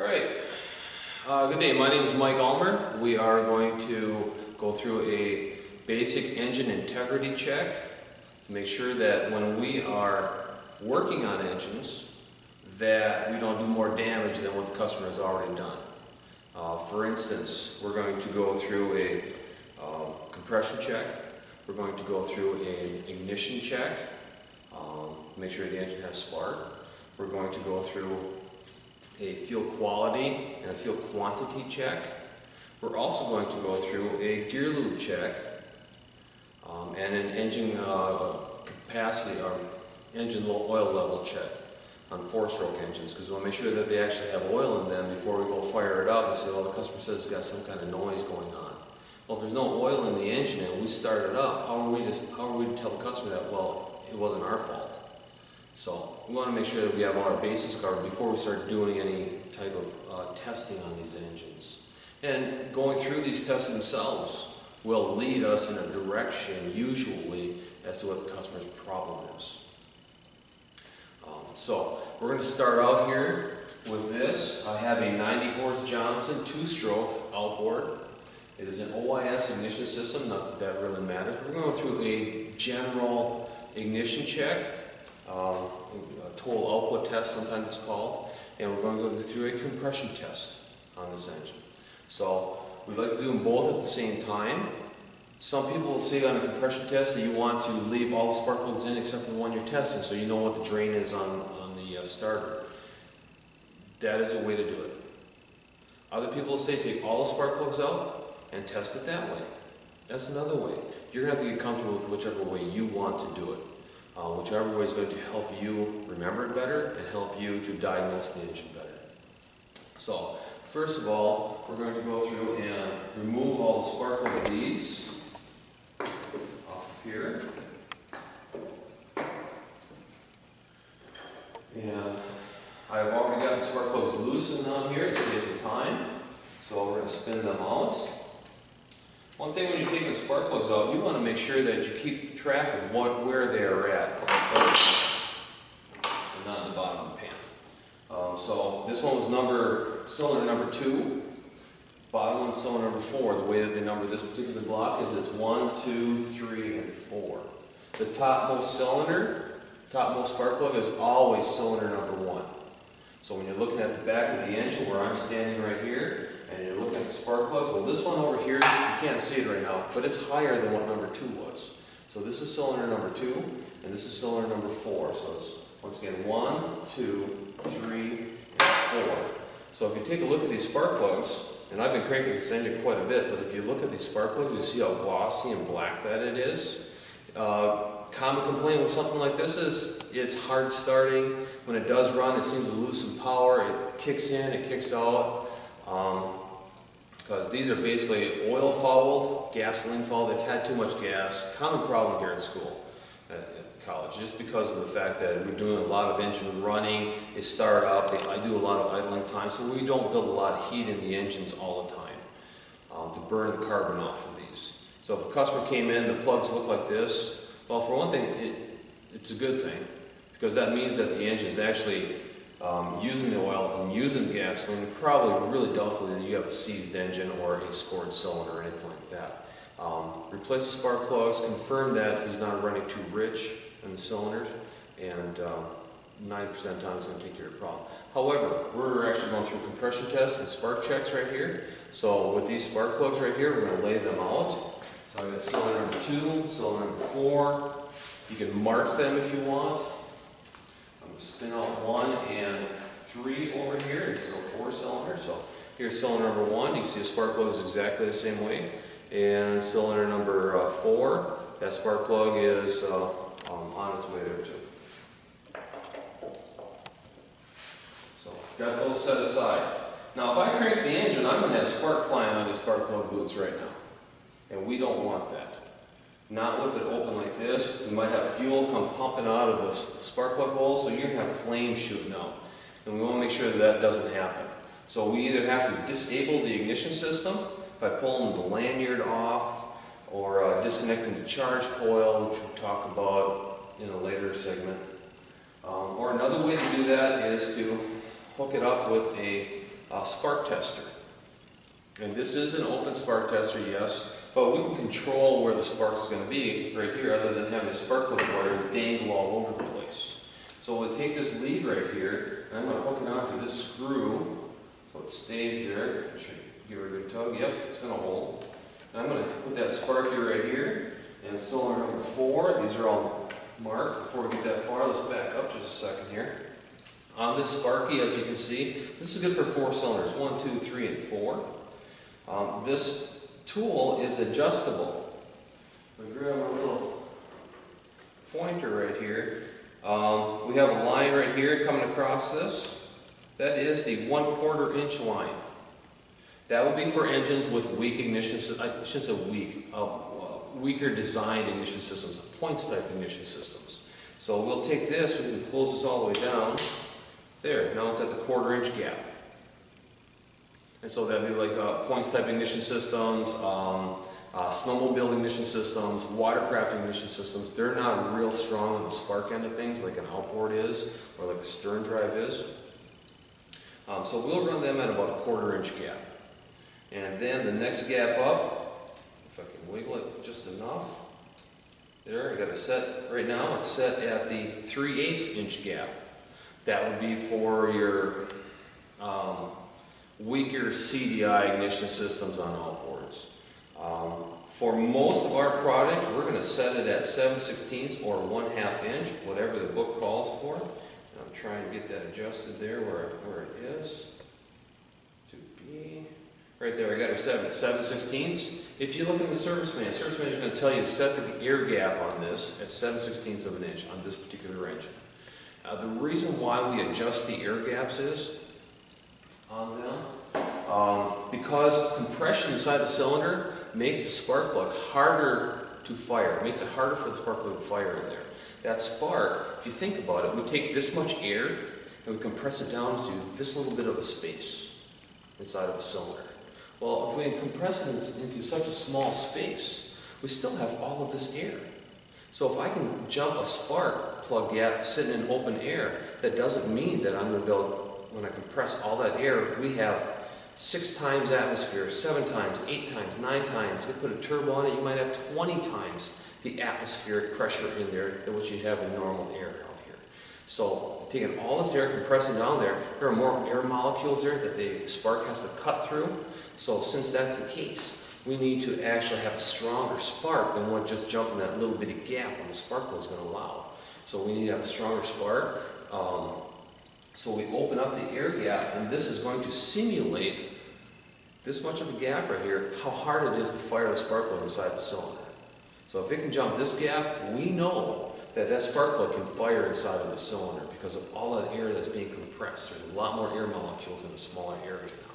Alright, good day. My name is Mike Ulmer. We are going to go through a basic engine integrity check to make sure that when we are working on engines that we don't do more damage than what the customer has already done. For instance, we're going to go through a compression check. We're going to go through an ignition check, make sure the engine has spark. We're going to go through a fuel quality and a fuel quantity check. We're also going to go through a gear lube check and an engine capacity or engine oil level check on 4-stroke engines, because we want to make sure that they actually have oil in them before we go fire it up and say, well, the customer says it's got some kind of noise going on. Well, if there's no oil in the engine and we start it up, how are we to tell the customer that, well, it wasn't our fault? So we want to make sure that we have all our bases covered before we start doing any type of testing on these engines. And going through these tests themselves will lead us in a direction, usually, as to what the customer's problem is. So we're going to start out here with this. I have a 90 horse Johnson 2-stroke outboard. It is an OIS ignition system, not that that really matters. We're going to go through a general ignition check, a total output test sometimes it's called, and we're going to go through a compression test on this engine. So we like to do them both at the same time. Some people will say on a compression test that you want to leave all the spark plugs in except for the one you're testing, so you know what the drain is on the starter. That is a way to do it. Other people will say take all the spark plugs out and test it that way. That's another way. You're going to have to get comfortable with whichever way you want to do it. Whichever way is going to help you remember it better and help you to diagnose the engine better. So, first of all, we're going to go through and remove all the spark plug leads off of here. And I've already got the spark plugs loosened on here to save some time. So we're going to spin them out. One thing when you're taking the spark plugs out, you want to make sure that you keep track of where they are at, and not in the bottom of the pan. So this one was cylinder number 2, bottom one cylinder number 4. The way that they number this particular block is it's 1, 2, 3, and 4. The topmost spark plug is always cylinder number 1. So when you're looking at the back of the engine where I'm standing right here, and you're looking at the spark plugs, well, this one over here, you can't see it right now, but it's higher than what number 2 was. So this is cylinder number 2, and this is cylinder number 4. So it's, once again, 1, 2, 3, and 4. So if you take a look at these spark plugs, and I've been cranking this engine quite a bit, but if you look at these spark plugs, you see how glossy and black that it is. Common complaint with something like this is it's hard starting. When it does run, it seems to lose some power. It kicks in, it kicks out. Because these are basically oil fouled, gasoline fouled. They've had too much gas. Common problem here at school, at college, just because of the fact that we're doing a lot of engine running. They start up. I do a lot of idling time, so we don't build a lot of heat in the engines all the time to burn the carbon off of these. So if a customer came in, the plugs look like this. Well, for one thing, it's a good thing, because that means that the engine is actually using the oil and using the gasoline. Probably really doubtful that you have a seized engine or a scored cylinder or anything like that. Replace the spark plugs, confirm that he's not running too rich in the cylinders, and 90% of the time it's going to take care of the problem. However, we're actually going through compression tests and spark checks right here. So with these spark plugs right here, we're going to lay them out. So I've got cylinder number 2, cylinder number 4. You can mark them if you want. I'm going to spin out 1 and 3 over here. So 4 cylinders. So here's cylinder number 1. You can see the spark plug is exactly the same way. And cylinder number 4, that spark plug is on its way there too. So got those set aside. Now if I crank the engine, I'm going to have spark flying on these spark plug boots right now. And we don't want that. Not with it open like this. We might have fuel come pumping out of the spark plug hole, so you're going to have flames shooting out. And we want to make sure that that doesn't happen. So we either have to disable the ignition system by pulling the lanyard off, or disconnecting the charge coil, which we'll talk about in a later segment. Or another way to do that is to hook it up with a spark tester. And this is an open spark tester, yes, but we can control where the spark is going to be right here, other than having a spark plug wires dangle all over the place. So we'll take this lead right here, and I'm going to hook it onto this screw so it stays there. Give her a good tug. Yep, it's going to hold. And I'm going to put that sparky right here, and cylinder number 4. These are all marked. Before we get that far, let's back up just a second here. On this sparky, as you can see, this is good for 4 cylinders, 1, 2, 3, and 4. This tool is adjustable. We grab a little pointer right here. We have a line right here coming across this. That is the 1/4 inch line. That would be for engines with weak ignition, I shouldn't say weak, weaker designed ignition systems, points type ignition systems. So we'll take this, we can close this all the way down. There, now it's at the 1/4 inch gap. And so that'd be like points type ignition systems, snowmobile ignition systems, watercraft ignition systems. They're not real strong on the spark end of things like an outboard is, or like a stern drive is. So we'll run them at about a 1/4 inch gap. And then the next gap up, if I can wiggle it just enough. There, I got it set, right now it's set at the 3/8 inch gap. That would be for your weaker CDI ignition systems on outboards. For most of our product, we're going to set it at 7/16 or 1/2 inch, whatever the book calls for. And I'm trying to get that adjusted there where it is. To be right there, I got it set at 7/16. If you look in the service manual is going to tell you to set the air gap on this at 7/16 of an inch on this particular engine. The reason why we adjust the air gaps is on them, because compression inside the cylinder makes the spark plug harder to fire. It makes it harder for the spark plug to fire in there. That spark, if you think about it, we take this much air and we compress it down to this little bit of a space inside of a cylinder. Well, if we compress it into such a small space, we still have all of this air. So if I can jump a spark plug gap sitting in open air, that doesn't mean that I'm going to be able, when I compress all that air, we have 6 times atmosphere, 7 times, 8 times, 9 times. You put a turbo on it, you might have 20 times the atmospheric pressure in there than what you have in normal air out here. So taking all this air, compressing down there, there are more air molecules there that the spark has to cut through. So since that's the case, we need to actually have a stronger spark than what just jumping that little bitty gap on the spark plug is going to allow. So we need to have a stronger spark. So we open up the air gap, and this is going to simulate this much of a gap right here, how hard it is to fire the spark plug inside the cylinder. So if it can jump this gap, we know that that spark plug can fire inside of the cylinder because of all that air that's being compressed. There's a lot more air molecules in a smaller area now.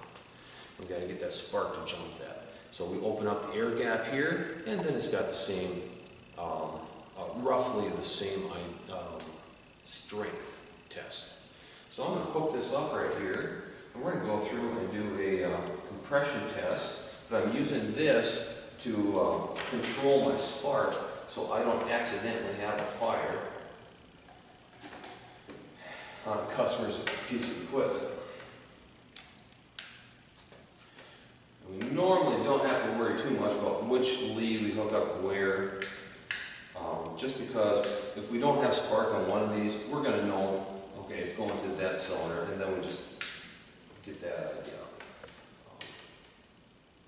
We've got to get that spark to jump that. So we open up the air gap here, and then it's got the same, roughly the same strength test. So I'm going to hook this up right here, and we're going to go through and do a compression test. But I'm using this to control my spark so I don't accidentally have a fire on a customer's piece of equipment. We normally don't have to worry too much about which lead we hook up where, just because if we don't have spark on one of these, we're going to know, okay, it's going to that cylinder, and then we just get that idea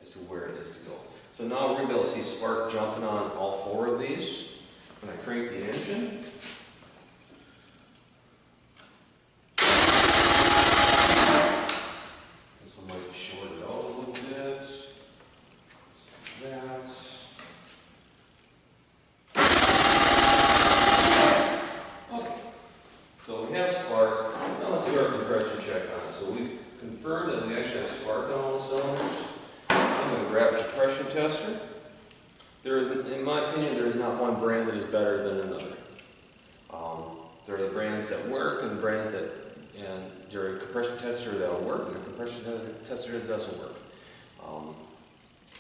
as to where it is to go. So now we're going to be able to see spark jumping on all 4 of these. When I crank the engine, this one might be shorted out a little bit. That. Okay, so we have spark. Now let's do our compression check on it. So we've confirmed that we actually have spark on all the cylinders. I'm going to grab a compression tester. There is, in my opinion, there is not one brand that is better than another. There are the brands that work and the brands that, and there are a compression tester that will work and a compression tester that doesn't work.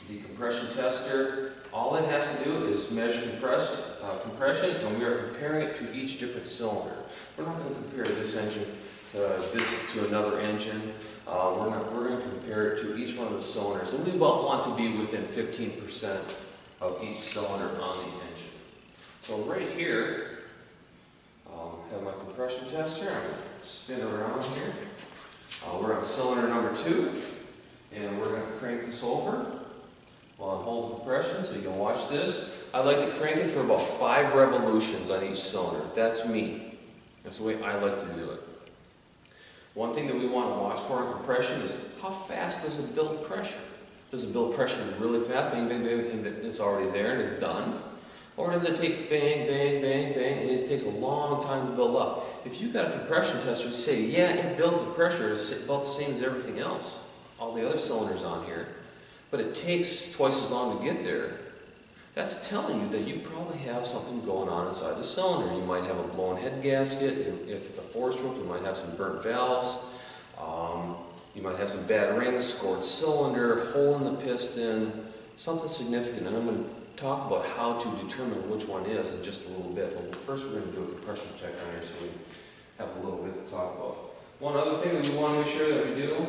The compression tester, all it has to do is measure compression, and we are comparing it to each different cylinder. We're not going to compare this engine to another engine. We're going to compare it to each one of the cylinders, and we want to be within 15% of each cylinder on the engine. So right here, have my compression tester. I'm going to spin around here. We're on cylinder number 2, and we're going to crank this over while I'm holding compression, so you can watch this. I like to crank it for about 5 revolutions on each cylinder. That's me. That's the way I like to do it. One thing that we want to watch for in compression is how fast does it build pressure? Does it build pressure really fast, bang, bang, bang, and it's already there and it's done? Or does it take bang, bang, bang, bang, and it takes a long time to build up? If you've got a compression tester to say, yeah, it builds the pressure, it's about the same as everything else, all the other cylinders on here, but it takes twice as long to get there, that's telling you that you probably have something going on inside the cylinder. You might have a blown head gasket. If it's a 4-stroke, you might have some burnt valves. You might have some bad rings, scored cylinder, hole in the piston, something significant. And I'm going to talk about how to determine which one is in just a little bit. But first we're going to do a compression check on here so we have a little bit to talk about. One other thing that we want to make sure that we do,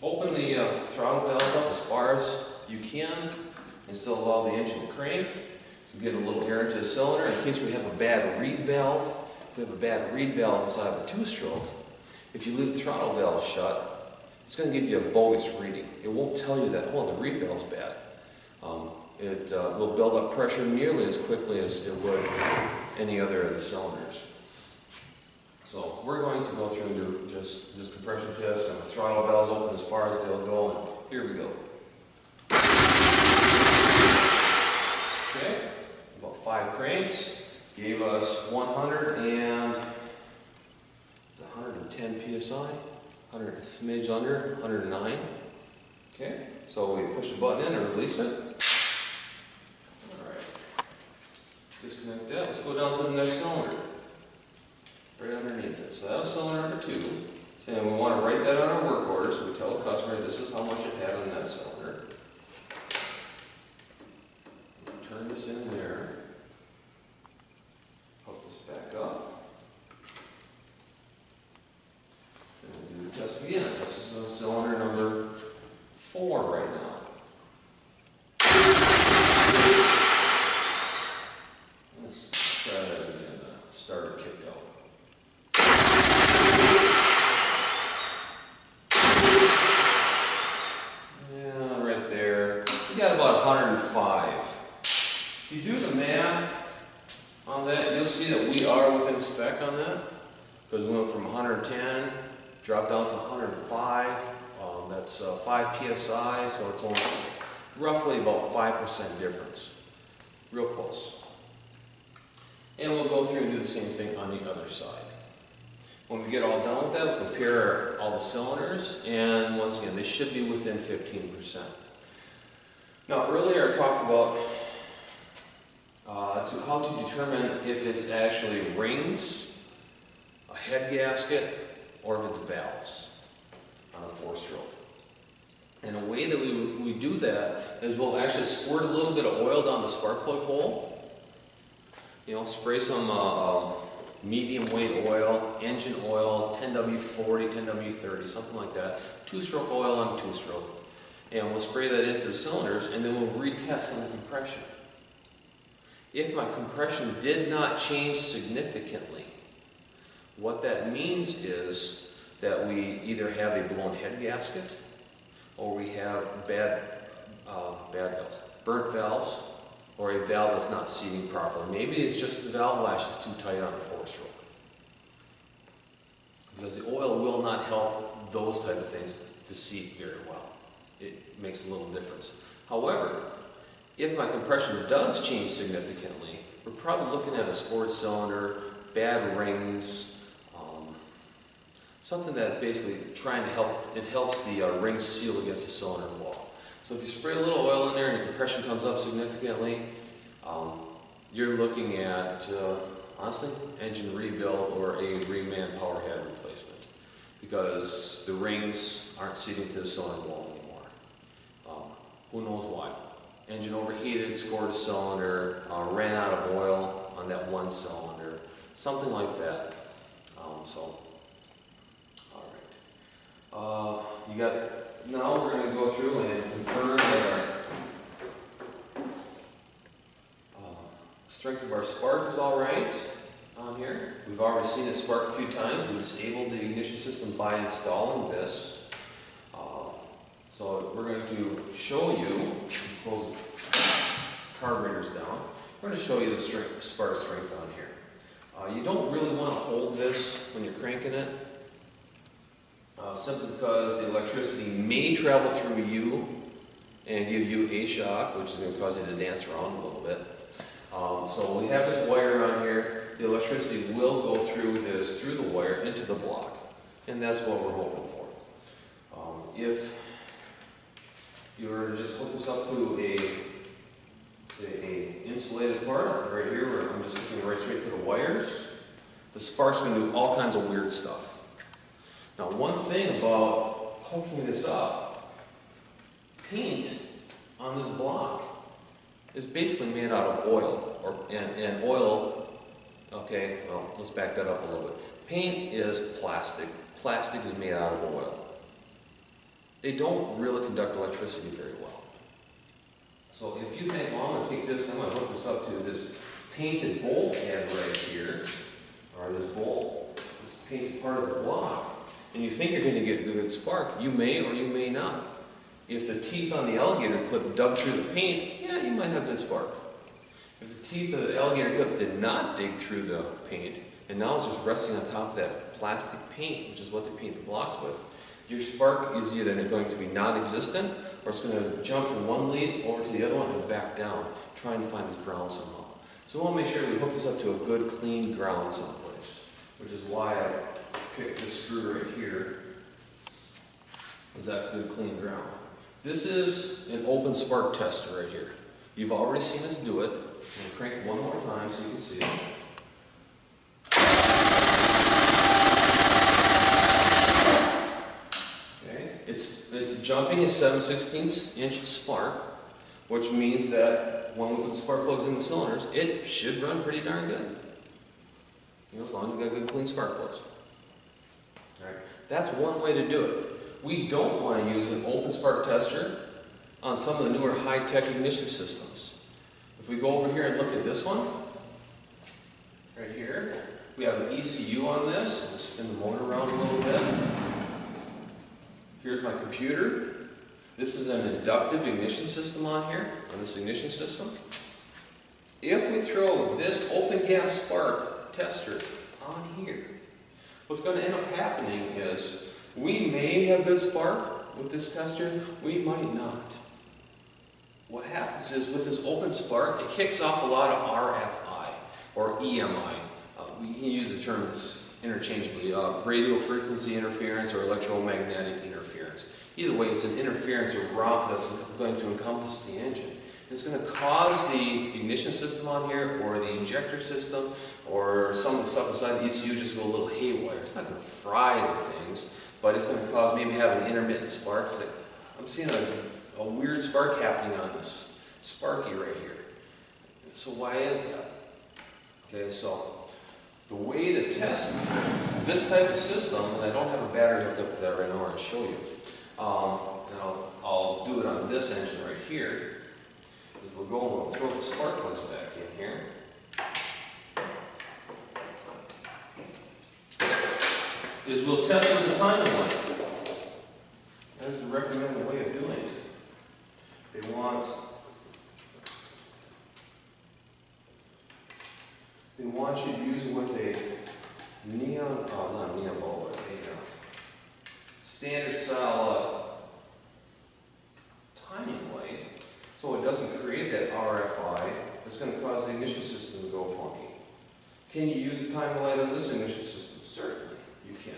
open the throttle valves up as far as you can and still allow the engine to crank. So get a little air into the cylinder in case we have a bad reed valve. If we have a bad reed valve inside of a 2-stroke, if you leave the throttle valve shut, it's going to give you a bogus reading. It won't tell you that, oh, the reed valve's bad. It will build up pressure nearly as quickly as it would any other of the cylinders. So we're going to go through and do just this compression test, and the throttle valves open as far as they'll go, and here we go. Okay, about 5 cranks, gave us 110 psi, 100, a smidge under, 109. Okay, so we push the button in and release it. Alright, disconnect that. Let's go down to the next cylinder, right underneath it. So that was cylinder number 2. And we want to write that on our work order, so we tell the customer this is how much it had on that cylinder. Turn this in there, hook this back up, and we'll do the test again. This is cylinder number 4 right now. Let's try that again. Starter kicked out. Yeah, right there. We got about 105. If you do the math on that, you'll see that we are within spec on that, because we went from 110, dropped down to 105. That's 5 psi, so it's only roughly about 5% difference. Real close. And we'll go through and do the same thing on the other side. When we get all done with that, we'll compare all the cylinders, and once again, they should be within 15%. Now, earlier I talked about how to determine if it's actually rings, a head gasket, or if it's valves on a 4-stroke. And a way that we do that is we'll actually squirt a little bit of oil down the spark plug hole. You know, spray some medium weight oil, engine oil, 10W40, 10W30, something like that. 2-stroke oil on a 2-stroke. And we'll spray that into the cylinders, and then we'll retest on the compression. If my compression did not change significantly, what that means is that we either have a blown head gasket, or we have bad valves, burnt valves, or a valve that's not seating properly. Maybe it's just the valve lash is too tight on a 4-stroke. Because the oil will not help those type of things to seat very well. It makes a little difference. However, if my compression does change significantly, we're probably looking at a scored cylinder, bad rings, something that's basically trying to help, it helps the rings seal against the cylinder wall. So if you spray a little oil in there and your compression comes up significantly, you're looking at, honestly, engine rebuild or a reman power head replacement, because the rings aren't seating to the cylinder wall anymore. Who knows why? Engine overheated, scored a cylinder, ran out of oil on that one cylinder, something like that. So Now we're going to go through and confirm that our strength of our spark is all right on here. We've already seen it spark a few times. We disabled the ignition system by installing this. So we're going to show you, close the carburetors down, we're going to show you the spark strength on here. You don't really want to hold this when you're cranking it, simply because the electricity may travel through you and give you a shock, which is going to cause you to dance around a little bit. So we have this wire on here. The electricity will go through the wire into the block, and that's what we're hoping for. If you were to just hook this up to a insulated part right here, where I'm just hooking right straight to the wires, the spark's going to do all kinds of weird stuff. Now, one thing about hooking this up, paint on this block is basically made out of oil, and oil, okay, well, let's back that up a little bit. Paint is plastic. Plastic is made out of oil. They don't really conduct electricity very well. So if you think, well, I'm going to take this, I'm going to hook this up to this painted bolt head right here, or this bolt, this painted part of the block, and you think you're going to get the good spark, you may or you may not. If the teeth on the alligator clip dug through the paint, yeah, you might have good spark. If the teeth of the alligator clip did not dig through the paint, and now it's just resting on top of that plastic paint, which is what they paint the blocks with, your spark is either going to be non-existent, or it's going to jump from one lead over to the other one and back down, trying to find its ground somehow. So we want to make sure we hook this up to a good, clean ground someplace, which is why I picked this screw right here, because that's good, clean ground. This is an open spark tester right here. You've already seen us do it. I'm going to crank it one more time so you can see it. It's jumping a 7/16" spark, which means that when we put the spark plugs in the cylinders, it should run pretty darn good. You know, as long as we've got good clean spark plugs. All right. That's one way to do it. We don't want to use an open spark tester on some of the newer high-tech ignition systems. If we go over here and look at this one, right here, we have an ECU on this. Let's spin the motor around a little bit. Here's my computer. This is an inductive ignition system on here, on this ignition system. If we throw this open gas spark tester on here, what's going to end up happening is we may have good spark with this tester, we might not. What happens is with this open spark, it kicks off a lot of RFI or EMI. We can use the terms interchangeably, radio frequency interference or electromagnetic interference. Either way, it's an interference around that's going to encompass the engine. It's going to cause the ignition system on here, or the injector system, or some of the stuff inside the ECU just go a little haywire. It's not going to fry the things, but it's going to cause maybe having intermittent sparks. Like, I'm seeing a weird spark happening on this Sparky right here. So why is that? Okay, so the way to test this type of system, and I don't have a battery hooked up to that right now, I'm going to show you. I'll do it on this engine right here. Is we'll throw the spark plugs back in here. Is we'll test with the timing light. That's the recommended way of doing it. They want you to use it with a not a neon bulb, but a standard style timing light, so it doesn't create that RFI that's going to cause the ignition system to go funky. Can you use a timing light on this ignition system? Certainly, you can.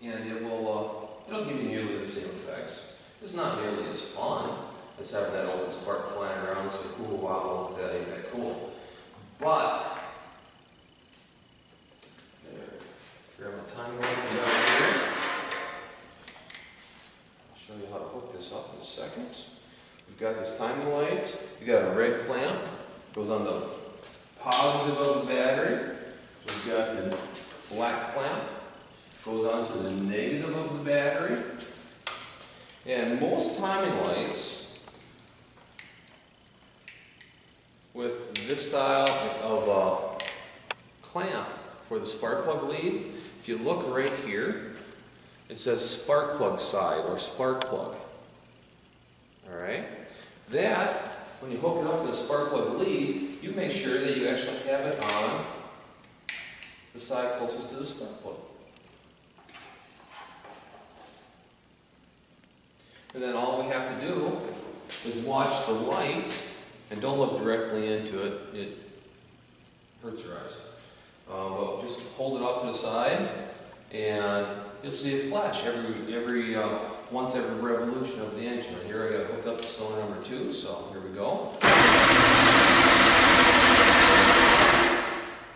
And it'll give you nearly the same effects. It's not nearly as fun as having that open spark flying around and say, "Cool, wow, that ain't that cool." But grab my timing light from down here. I'll show you how to hook this up in a second. We've got this timing light. You've got a red clamp. It goes on the positive of the battery. We've got the black clamp, goes onto the negative of the battery. And most timing lights with this style of clamp for the spark plug lead, if you look right here, it says spark plug side or spark plug. Alright? That, when you hook it up to the spark plug lead, you make sure that you actually have it on the side closest to the spark plug. And then all we have to do is watch the light, and don't look directly into it, it hurts your eyes. But just hold it off to the side, and you'll see it flash once every revolution of the engine. Right here I got it hooked up to cylinder number 2, so here we go.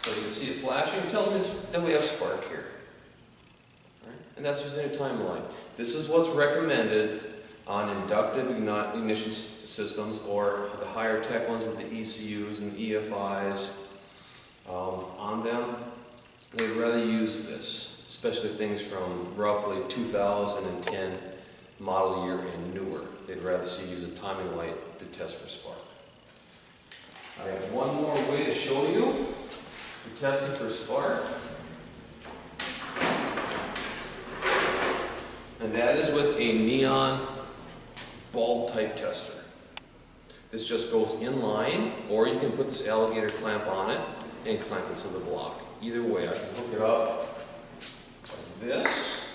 So you can see it flashing. It tells me that we have spark here. Right? And that's using a timeline. This is what's recommended on inductive ignition systems, or the higher tech ones with the ECUs and EFIs on them. They'd rather use this, especially things from roughly 2010 model year and newer. They'd rather see you use a timing light to test for spark. I have one more way to show you for testing for spark, and that is with a neon bulb type tester. This just goes in line, or you can put this alligator clamp on it and clamp it to the block. Either way, I can hook it up like this,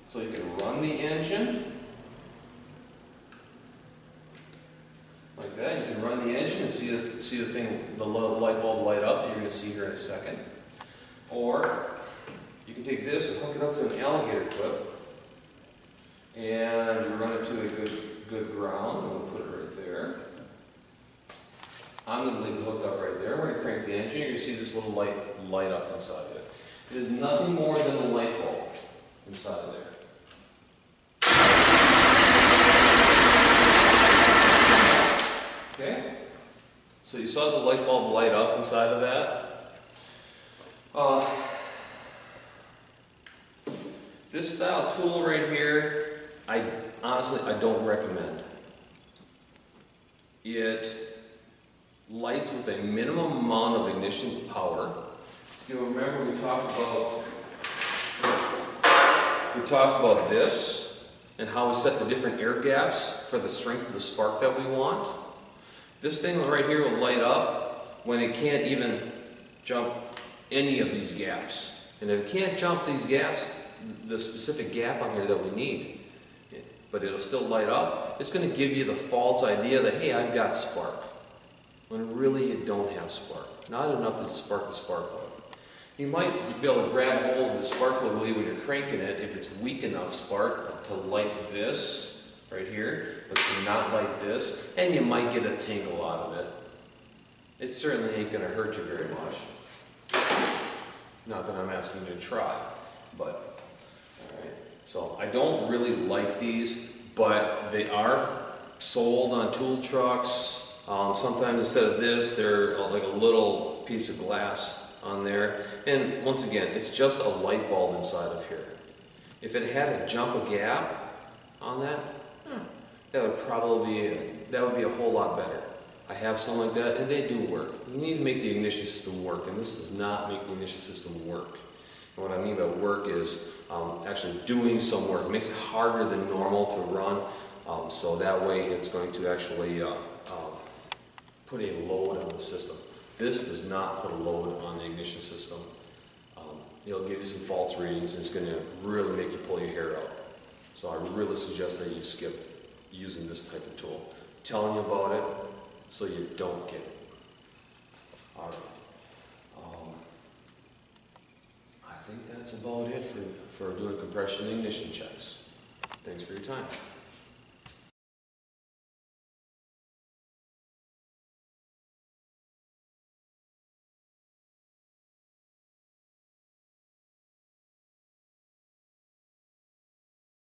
so you can run the engine like that. You can run the engine and see the thing, the light bulb light up that you're going to see here in a second. Or you can take this and hook it up to an alligator clip, and you run it to a good ground, and we'll put it right there. I'm going to leave it hooked up right there. We're going to crank the engine. You're going to see this little light up inside of it. It is nothing more than a light bulb inside of there. Okay? So you saw the light bulb light up inside of that. This style tool right here, honestly, I don't recommend. It lights with a minimum amount of ignition power. You'll remember we talked about this and how we set the different air gaps for the strength of the spark that we want. This thing right here will light up when it can't even jump any of these gaps. And if it can't jump these gaps, the specific gap on here that we need, but it'll still light up, it's going to give you the false idea that, hey, I've got spark, when really you don't have spark. Not enough to spark the spark plug. You might be able to grab hold of the spark plug lead when you're cranking it if it's weak enough spark to light this right here, but to not light this, and you might get a tingle out of it. It certainly ain't going to hurt you very much. Not that I'm asking you to try, but alright. So I don't really like these, but they are sold on tool trucks. Sometimes instead of this, they're like a little piece of glass on there. And once again, it's just a light bulb inside of here. If it had a jump a gap on that, that would be a whole lot better. I have some like that, and they do work. You need to make the ignition system work, and this does not make the ignition system work. And what I mean by work is actually doing some work. It makes it harder than normal to run, so that way it's going to actually put a load on the system. This does not put a load on the ignition system. It'll give you some false readings, and it's going to really make you pull your hair out. So I really suggest that you skip using this type of tool. I'm telling you about it so you don't get it. All right. I think that's about it for doing compression ignition checks. Thanks for your time.